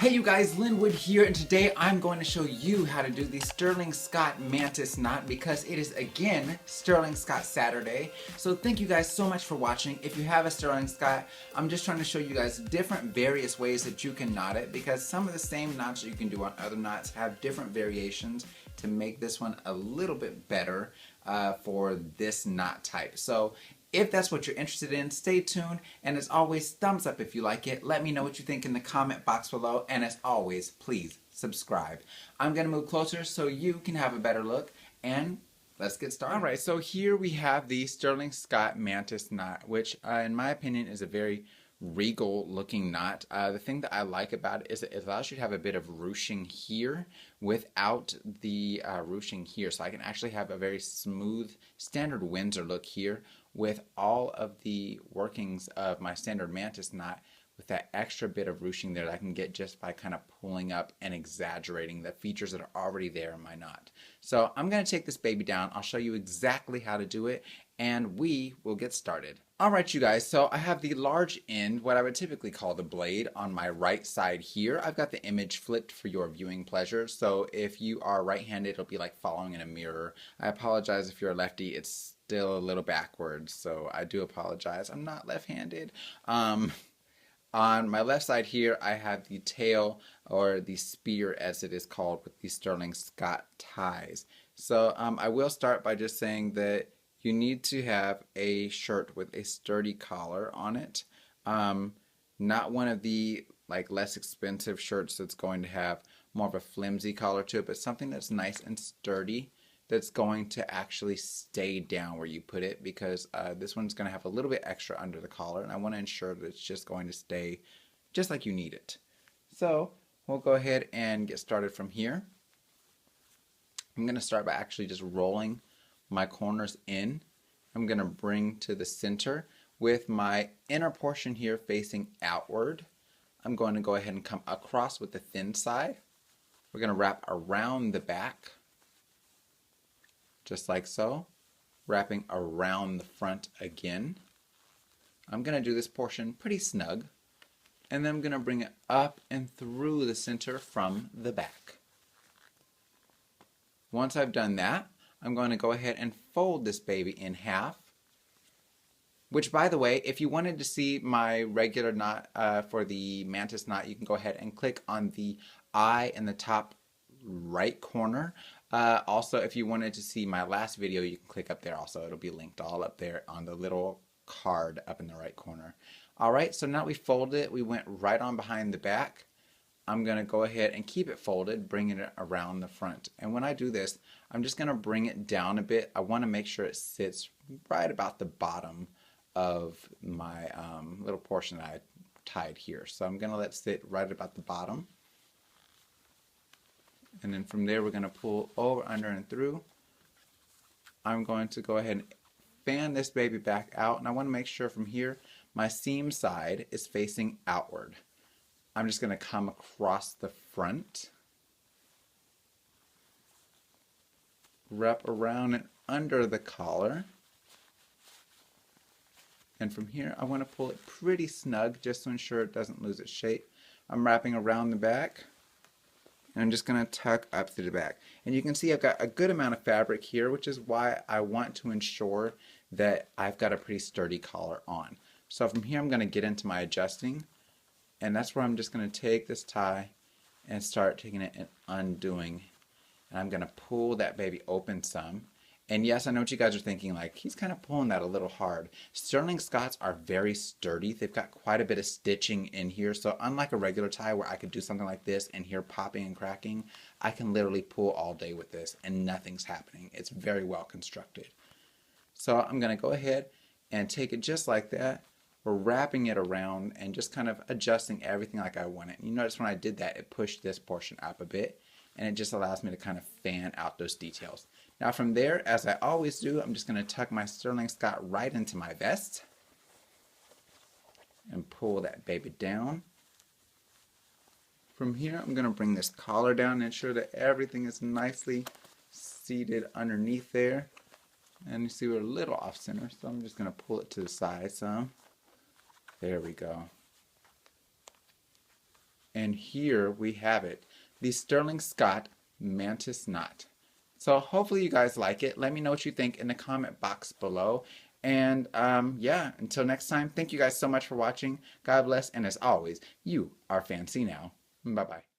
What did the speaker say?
Hey you guys, Linwood here, and today I'm going to show you how to do the Sterling Scott Mantis Knot because it is again Sterling Scott Saturday. So thank you guys so much for watching. If you have a Sterling Scott, I'm just trying to show you guys different various ways that you can knot it because some of the same knots that you can do on other knots have different variations to make this one a little bit better for this knot type. So if that's what you're interested in, stay tuned, and as always, thumbs up if you like it. Let me know what you think in the comment box below, and as always, please subscribe. I'm going to move closer so you can have a better look, and let's get started. Alright, so here we have the Sterling Scott Mantis Knot, which in my opinion is a very regal looking knot. The thing that I like about it is it allows you to have a bit of ruching here without the ruching here, so I can actually have a very smooth standard Windsor look here with all of the workings of my standard Mantis knot with that extra bit of ruching there that I can get just by kind of pulling up and exaggerating the features that are already there in my knot. So I'm going to take this baby down. I'll show you exactly how to do it, and we will get started. Alright you guys, so I have the large end, what I would typically call the blade, on my right side here. I've got the image flipped for your viewing pleasure, so if you are right-handed, it'll be like following in a mirror. I apologize if you're a lefty, it's still a little backwards, so I do apologize. I'm not left-handed. On my left side here, I have the tail, or the spear as it is called, with the Sterling Scott ties. So I will start by just saying that you need to have a shirt with a sturdy collar on it. Not one of the less expensive shirts that's going to have more of a flimsy collar to it, but something that's nice and sturdy that's going to actually stay down where you put it, because this one's going to have a little bit extra under the collar, and I want to ensure that it's just going to stay just like you need it. So we'll go ahead and get started from here. I'm going to start by actually just rolling my corners in. I'm going to bring to the center with my inner portion here facing outward. I'm going to go ahead and come across with the thin side. We're going to wrap around the back, just like so, wrapping around the front again. I'm going to do this portion pretty snug, and then I'm going to bring it up and through the center from the back. Once I've done that, I'm going to go ahead and fold this baby in half, which, by the way, if you wanted to see my regular knot for the Mantis knot, you can go ahead and click on the eye in the top right corner. Also, if you wanted to see my last video, you can click up there also. It'll be linked all up there on the little card up in the right corner. Alright, so now we folded it. We went right on behind the back. I'm going to go ahead and keep it folded, bringing it around the front. And when I do this, I'm just going to bring it down a bit. I want to make sure it sits right about the bottom of my little portion that I tied here. So I'm going to let it sit right about the bottom. And then from there, we're going to pull over, under, and through. I'm going to go ahead and fan this baby back out. And I want to make sure from here, my seam side is facing outward. I'm just going to come across the front, wrap around and under the collar, and from here I want to pull it pretty snug just to ensure it doesn't lose its shape. I'm wrapping around the back, and I'm just going to tuck up through the back. And you can see I've got a good amount of fabric here, which is why I want to ensure that I've got a pretty sturdy collar on. So from here I'm going to get into my adjusting. And that's where I'm just going to take this tie and start taking it and undoing. And I'm going to pull that baby open some. And yes, I know what you guys are thinking, like, he's kind of pulling that a little hard. Sterling Scotts are very sturdy. They've got quite a bit of stitching in here. So unlike a regular tie where I could do something like this and hear popping and cracking, I can literally pull all day with this and nothing's happening. It's very well constructed. So I'm going to go ahead and take it just like that. We're wrapping it around and just kind of adjusting everything like I want it. You notice when I did that, it pushed this portion up a bit, and it just allows me to kind of fan out those details. Now from there, as I always do, I'm just going to tuck my Sterling Scott right into my vest and pull that baby down. From here, I'm going to bring this collar down and ensure that everything is nicely seated underneath there. And you see we're a little off center, so I'm just going to pull it to the side some. There we go. And here we have it, the Sterling Scott Mantis Knot. So hopefully you guys like it. Let me know what you think in the comment box below. And yeah, until next time, thank you guys so much for watching. God bless, and as always, you are fancy now. Bye-bye.